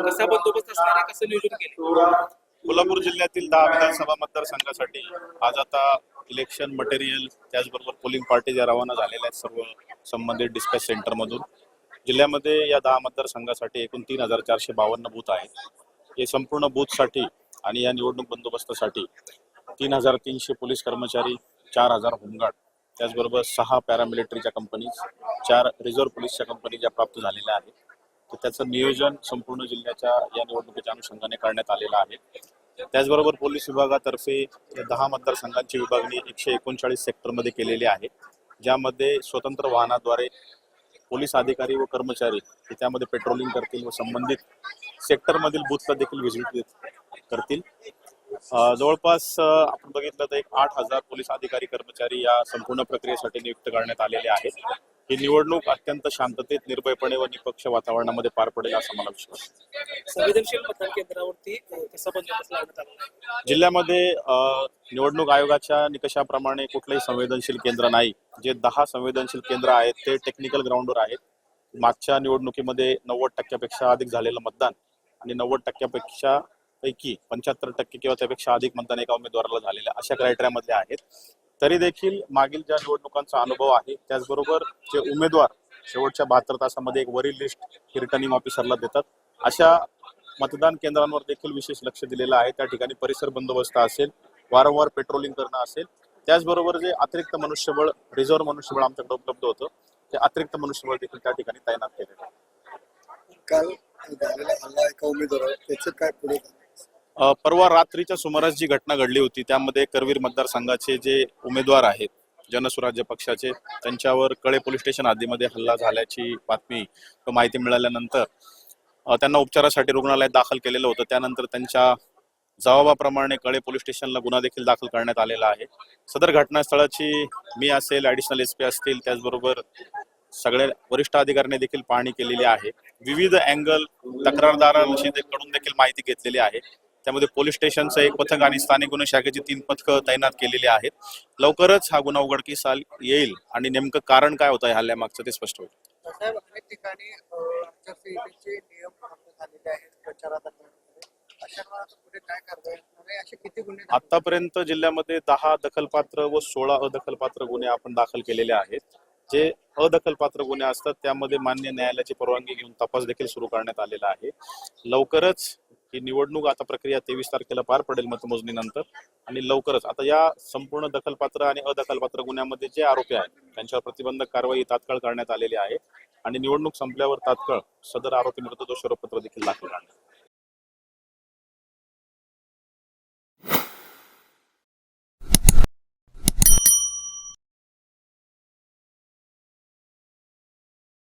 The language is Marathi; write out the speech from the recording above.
कसा बंदोबस्त असणार आहे, कसं नियोजन केले? कोल्हापूर जिल्ह्यातील 10 विधानसभा मतदारसंघासाठी आज आता इलेक्शन मटेरियल त्याचबरोबर पोलिंग पार्टी ज्या रवाना झालेल्या आहेत सर्व संबंधित डिस्पॅच सेंटरमधून. जिल्ह्यामध्ये या 10 मतदारसंघासाठी एकूण 3,452 बूथ आहेत. हे संपूर्ण बूथसाठी आणि या निवडणूक बंदोबस्तासाठी 3,300 पोलीस कर्मचारी, 4,000 होमगार्ड, त्याचबरोबर 6 पॅरामिलिटरीच्या कंपनीज, 4 रिझर्व्ह पोलीसच्या कंपनी ज्या प्राप्त झालेल्या आहेत. तर त्याचं नियोजन संपूर्ण जिल्ह्याच्या या निवडणुकीच्या अनुषंगाने करण्यात आलेलं आहे. त्याचबरोबर पोलीस विभागातर्फे 10 मतदारसंघांची विभागणी 139 सेक्टरमध्ये केलेली आहे, ज्यामध्ये स्वतंत्र वाहनाद्वारे पोलीस अधिकारी व कर्मचारी हे त्यामध्ये पेट्रोलिंग करतील व संबंधित सेक्टरमधील बूथला देखील व्हिजिट करतील. जवळपास आपण बघितलं तर 8,000 पोलीस अधिकारी कर्मचारी या संपूर्ण प्रक्रियेसाठी नियुक्त करण्यात आलेले आहेत. ही निवडणूक अत्यंत शांततेत, निर्भयपणे व निपक्ष वातावरणामध्ये पार पडेल असा मला विश्वास आहे. संवेदनशील मतदान केंद्रावरती कसा बंदोबस्त लावण्यात आला आहे? जिल्ह्यामध्ये निवडणूक आयोगाच्या निकषाप्रमाणे कुठलंही संवेदनशील केंद्र नाही. जे 10 संवेदनशील केंद्र आहेत ते टेक्निकल ग्राउंडवर आहेत. मागच्या निवडणुकीमध्ये 90% अधिक झालेलं मतदान आणि 90% पैकी 75% किंवा त्यापेक्षा अधिक मतदान एका उमेदवाराला झालेलं अशा क्रायटेरियामधले आहेत. तरी देखील मागील ज्या निवडणुकांचा अनुभव आहे त्याचबरोबर जे उमेदवार शेवटच्या 72 तासामध्ये एक वरील लिस्ट रिटर्निंग ऑफिसरला देतात, अशा मतदान केंद्रांवर देखील विशेष लक्ष दिलेलं आहे. त्या ठिकाणी परिसर बंदोबस्त असेल, वारंवार पेट्रोलिंग करणं असेल, त्याचबरोबर जे अतिरिक्त मनुष्यबळ, रिझर्व्ह मनुष्यबळ आमच्याकडे उपलब्ध होतं, ते अतिरिक्त मनुष्यबळ देखील त्या ठिकाणी तैनात केलेलं आहे. काल झालेला हल्ला एका उमेदवारावर, त्याचं काय पुढे? परवा रात्रीच्या सुमारास जी घटना घडली होती त्यामध्ये करवीर मतदारसंघाचे जे उमेदवार आहेत जनसुराज्य पक्षाचे, त्यांच्यावर कळे पोलीस स्टेशन हद्दीमध्ये हल्ला झाल्याची बातमी व माहिती मिळाल्यानंतर त्यांना उपचारासाठी रुग्णालयात दाखल केलेलं होतं. त्यानंतर त्यांच्या जबाबाप्रमाणे कळे पोलीस स्टेशनला गुन्हा देखील दाखल करण्यात आलेला आहे. सदर घटनास्थळाची मी असेल, ॲडिशनल SP असतील, त्याचबरोबर सगळ्या वरिष्ठ अधिकाऱ्यांनी देखील पाहणी केलेली आहे. विविध अँगल तक्रारदारांकडून देखील माहिती घेतलेली आहे. त्यामध्ये पोलीस स्टेशनचं एक पथक आणि स्थानिक गुन्हे शाखेची 3 पथकं तैनात केलेली आहेत. लवकरच हा गुन्हा उघडकीस येईल आणि नेमकं कारण काय होतं हल्ल्यामागचं ते स्पष्ट होईल. साहेब, अनेक ठिकाणी आचारसंहितेचे नियम भंग झालेले आहेत प्रचारादरम्यान. अशा वेळेला पुढे काय कारवाई असणार आहे? असे किती गुन्हे आतापर्यंत जिल्ह्यामध्ये 10 दखलपात्र व 16 अदखलपात्र गुन्हे आपण दाखल केलेले आहेत. जे अदखलपात्र गुन्हे असतात त्यामध्ये मान्य न्यायालयाची परवानगी घेऊन तपास देखील सुरू करण्यात आलेला आहे. लवकरच ही निवडणूक आता प्रक्रिया 23 तारखेला पार पडेल मतमोजणीनंतर, आणि लवकरच आता या संपूर्ण दखलपात्र आणि अदखलपात्र गुन्ह्यामध्ये जे आरोपी आहेत त्यांच्यावर प्रतिबंधक कारवाई तात्काळ करण्यात आलेली आहे आणि निवडणूक संपल्यावर तात्काळ सदर आरोपींविरुद्ध दोषारोपपत्र देखील दाखल करण्यात